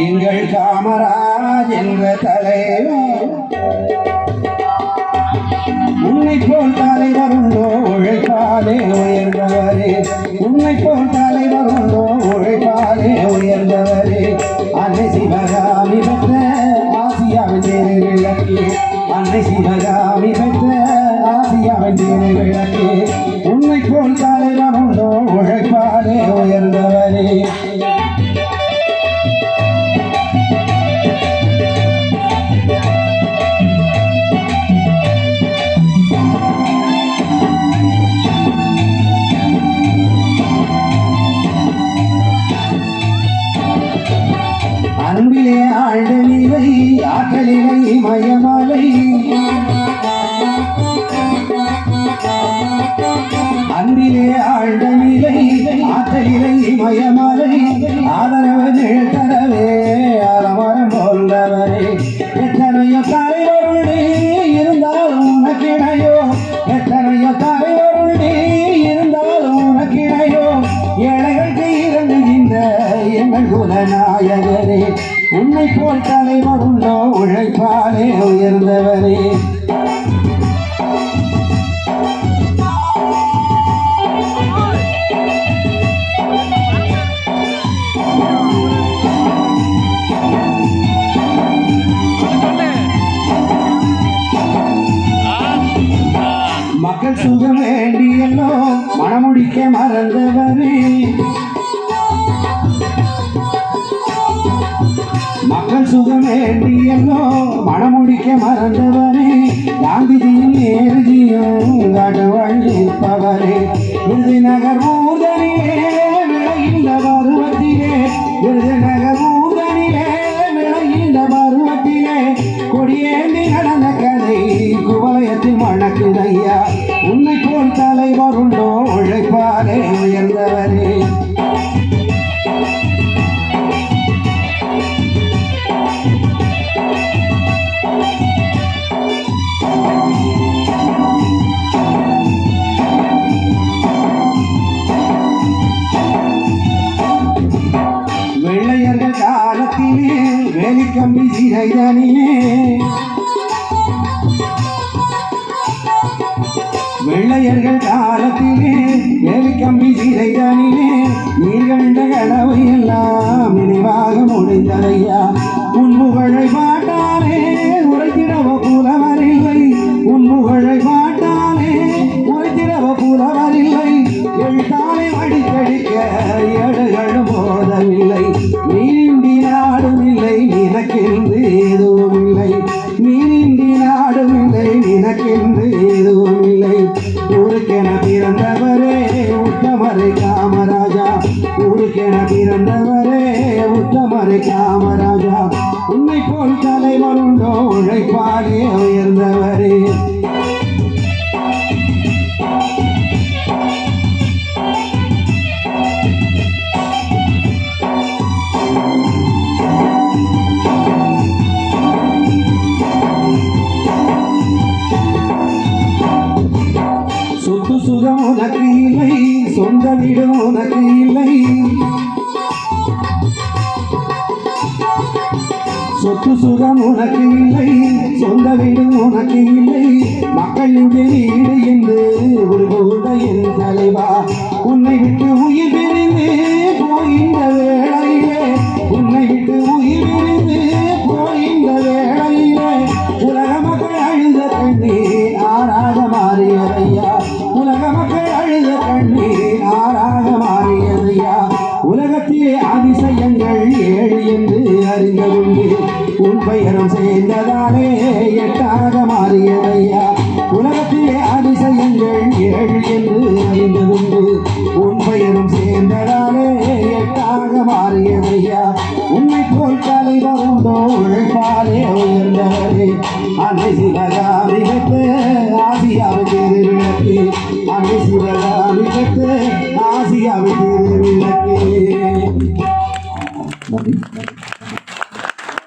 எங்கள் காமராஜ் என்ற தலைவர் உன்னை போல் தலைவர் உண்டோ உழைப்பாலே உயர்ந்தவரே உன்னை போல் தலைவர் உண்டோ உழைப்பாலே உயர்ந்தவரே அன்னை சிவகாமி பெற்ற ஆசியாவின் தேரை விளக்கே அன்னை சிவகாமி பெற்ற ஆசியாவின் தேரை விளக்கே உன்னை போல் தலைவர் உண்டோ உழைப்பாலே உயர்ந்தவரே அன்பிலே ஆழ்ந்த நிலை ஆற்றலிலை மயமாலை அன்பிலே ஆழ்ந்த நிலை ஆற்றலிலை மயமாலை ஆதரவு நிழத்தரவே அறமரம் போன்றவரே எத்தனையோ தலைவருடே இருந்தாலும் உனக்கிடையோ எத்தனையோ தலைவருடே இருந்தாலும் உனக்கிடையோ ஏழைகளுக்கு இறங்குகின்ற எங்கள் குலநாயகரே உன்னை போல் தலைவர் உண்டோ உழைப்பாலே உயர்ந்தவரே மக்கள் சுகம் வேண்டியல்லோ மனமுடிக்க மறந்தவரே மக்கள் சுகம் வேண்டியல்லோ மனமுடிக்க மறந்தவரே காந்திஜியும் நேருஜியும் கடவுள்பவரே விருதுநகர் ஊர்தனிலே விளைந்த பருவத்திலே விருதுநகர் ஊர்தனிலே விளைந்த பருவத்திலே கொடியேந்தி நடந்த கதை குவலயத்தில் மணக்குதையா உன்னை போல் தலைவர் உண்டோ உழைப்பாலே உயர்ந்தவரே வெள்ளையர்கள் காலத்திலே வேலிக்கம்பி சிறைதனிலே வெள்ளையர்கள் காலத்திலே வேலிக்கம்பி சிறைதனிலே நீர் கண்ட கனவை எல்லாம் நினைவாக முடிந்ததையா உன் புகழை பாட்டாலே உரைத்திடவ புலவரில்லை உன் புகழை பாட்டாலே உரைத்திடவ புலவரில்லை எழுத்தாலே அடிக்கடிக்க ஏடுகளும் போதவில்லை நீரின்றி நாடும் இல்லை நினக்கென்று எதுவும் இல்லை நீரின்றி நாடும் இல்லை நினக்கென்று எதுவும் இல்லை ஊருக்கென பிறந்தவரே உத்தமரை காமராஜா ஊருக்கென பிறந்தவரே உத்தமரை காமராஜா உன்னை போல் தலைவர் உண்டோ உழைப்பாலே உயர்ந்தவரே சொத்து சுகம் உனக்கு இல்லை சொந்த வீடு உனக்கு இல்லை சொத்து சுகம் உனக்கு இல்லை சொந்த வீடு உனக்கு இல்லை மக்களின் வீடு என்று ஒரு கூட என் தலைவா உன்னை விட்டு உயிர் பிரிந்து போகின்ற வேளையிலே உன்னை விட்டு உயிர் பிரிந்து போகின்ற வேளையிலே உலக மக்கள் அழுத கண்ணீர் ஆறாக மாறியதையா உலக மக்கள் அழுத கண்ணீர் ஆறாக மாறியதையா உலகத்திலே அதிசயங்கள் ஏழு என்று அறிந்ததுண்டு உன் பெயரும் சேர்ந்ததாலே எட்டாக மாறியதையா உலகத்திலே அதிசயங்கள் ஏழு என்று அறிந்ததுண்டு உன் பெயரும் சேர்ந்ததாலே எட்டாக மாறியதையா உன்னை போல் தலைவர் உண்டோ உழைப்பாலே உயர்ந்தவரே அன்னை சிவகாமி பெற்ற ஆசியாவின் தேரை விளக்கே அன்னை சிவகாமி